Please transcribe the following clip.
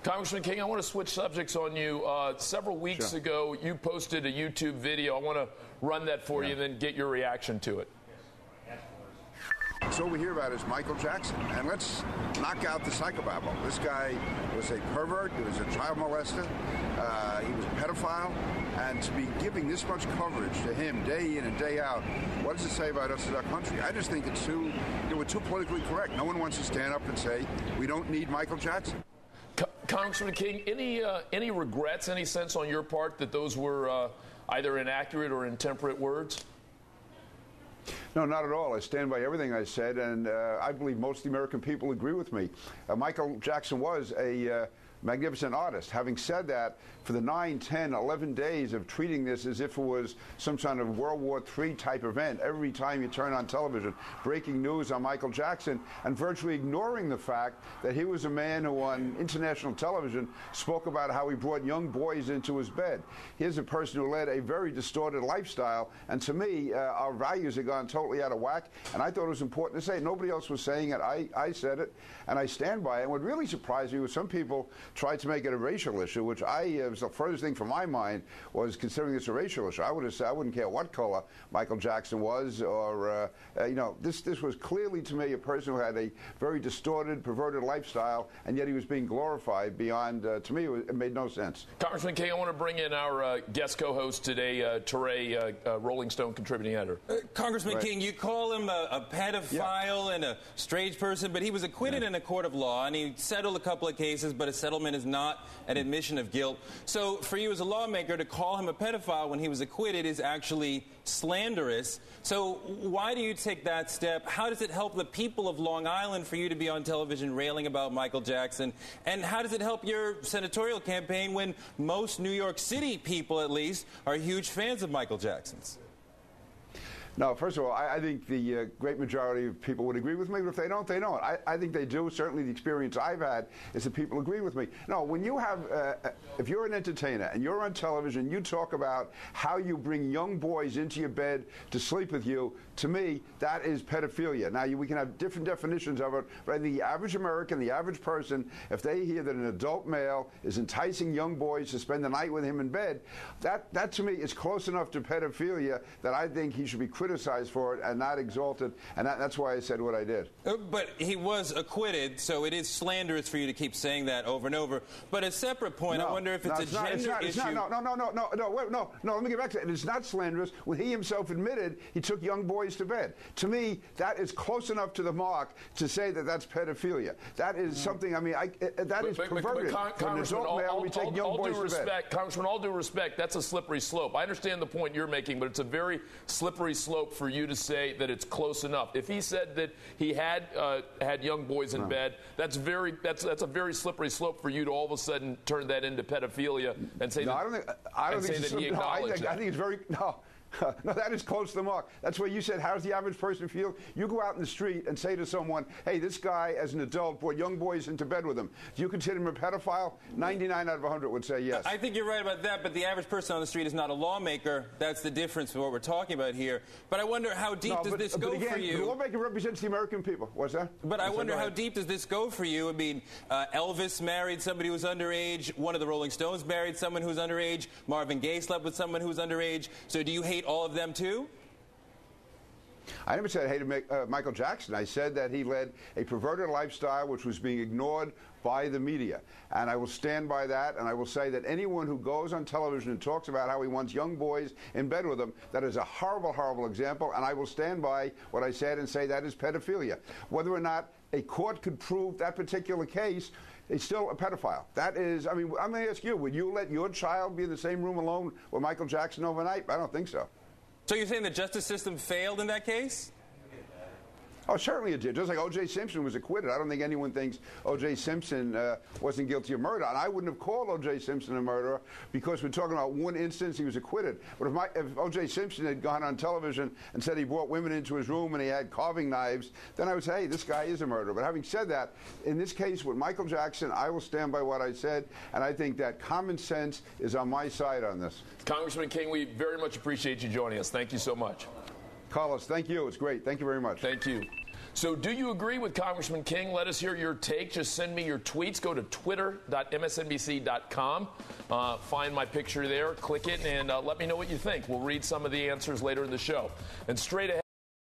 Congressman King, I want to switch subjects on you. Several weeks ago, you posted a YouTube video. I want to run that for you and then get your reaction to it. So what we hear about is Michael Jackson, and let's knock out the psychobabble. This guy was a pervert, he was a child molester, he was a pedophile, and to be giving this much coverage to him day in and day out, what does it say about us as our country? I just think we're too politically correct. No one wants to stand up and say, we don't need Michael Jackson. Congressman King, any regrets, any sense on your part that those were either inaccurate or intemperate words? No, not at all. I stand by everything I said, and I believe most of the American people agree with me. Michael Jackson was a magnificent artist. Having said that, for the 9, 10, 11 days of treating this as if it was some kind of World War III type event, every time you turn on television, breaking news on Michael Jackson, and virtually ignoring the fact that he was a man who on international television spoke about how he brought young boys into his bed. Here's a person who led a very distorted lifestyle, and to me, our values have gone totally out of whack, and I thought it was important to say it. Nobody else was saying it. I said it, and I stand by it. And what really surprised me was some people tried to make it a racial issue, which was the furthest thing from my mind was considering this a racial issue. I would have said I wouldn't care what color Michael Jackson was, or this was clearly to me a person who had a very distorted, perverted lifestyle, and yet he was being glorified beyond. To me, it made no sense. Congressman King, I want to bring in our guest co-host today, Touré, Rolling Stone contributing editor. Congressman King, you call him a pedophile and a strange person, but he was acquitted in a court of law, and he settled a couple of cases, but a settlement is not an admission of guilt. So for you as a lawmaker to call him a pedophile when he was acquitted is actually slanderous. So why do you take that step? How does it help the people of Long Island for you to be on television railing about Michael Jackson? And how does it help your senatorial campaign when most New York City people, at least, are huge fans of Michael Jackson's? No, first of all, I think the great majority of people would agree with me, but if they don't, they don't. I think they do. Certainly the experience I've had is that people agree with me. No, when you have, if you're an entertainer and you're on television, you talk about how you bring young boys into your bed to sleep with you, to me, that is pedophilia. Now, we can have different definitions of it, but I think the average American, the average person, if they hear that an adult male is enticing young boys to spend the night with him in bed, that to me is close enough to pedophilia that I think he should be criticized for it and not exalted, and that's why I said what I did. But he was acquitted, so it is slanderous for you to keep saying that over and over. But a separate point, I wonder if it's a gender issue. No, let me get back to it. It's not slanderous when he himself admitted he took young boys to bed. To me, that is close enough to the mark to say that that's pedophilia. That is something, I mean, that is perverted. An adult male, we take young boys to bed. Congressman, all due respect, that's a slippery slope. I understand the point you're making, but it's a very slippery slope for you to say that it's close enough. If he said that he had young boys in bed, that's a very slippery slope for you to all of a sudden turn that into pedophilia and say I don't think it's very no, that is close to the mark. That's where you said, how does the average person feel? You go out in the street and say to someone, hey, this guy, as an adult, brought young boys into bed with him. Do you consider him a pedophile? 99 out of 100 would say yes. I think you're right about that, but the average person on the street is not a lawmaker. That's the difference in what we're talking about here. But I wonder how deep does this go for you? The lawmaker represents the American people. What's that? But I wonder how deep does this go for you? I mean, Elvis married somebody who was underage. One of the Rolling Stones married someone who was underage. Marvin Gaye slept with someone who was underage. So do you hate all of them too? I never said I hated Michael Jackson. I said that he led a perverted lifestyle which was being ignored by the media. And I will stand by that, and I will say that anyone who goes on television and talks about how he wants young boys in bed with him, that is a horrible, horrible example, and I will stand by what I said and say that is pedophilia. Whether or not a court could prove that particular case, it's still a pedophile. That is, I mean, I'm going to ask you, would you let your child be in the same room alone with Michael Jackson overnight? I don't think so. So you're saying the justice system failed in that case? Oh, certainly it did. Just like O.J. Simpson was acquitted. I don't think anyone thinks O.J. Simpson wasn't guilty of murder. And I wouldn't have called O.J. Simpson a murderer because we're talking about one instance he was acquitted. But if O.J. Simpson had gone on television and said he brought women into his room and he had carving knives, then I would say, hey, this guy is a murderer. But having said that, in this case with Michael Jackson, I will stand by what I said. And I think that common sense is on my side on this. Congressman King, we very much appreciate you joining us. Thank you so much. Carlos, thank you. It's great. Thank you very much. Thank you. So do you agree with Congressman King? Let us hear your take. Just send me your tweets. Go to twitter.msnbc.com. Find my picture there, click it, and let me know what you think. We'll read some of the answers later in the show. And straight ahead.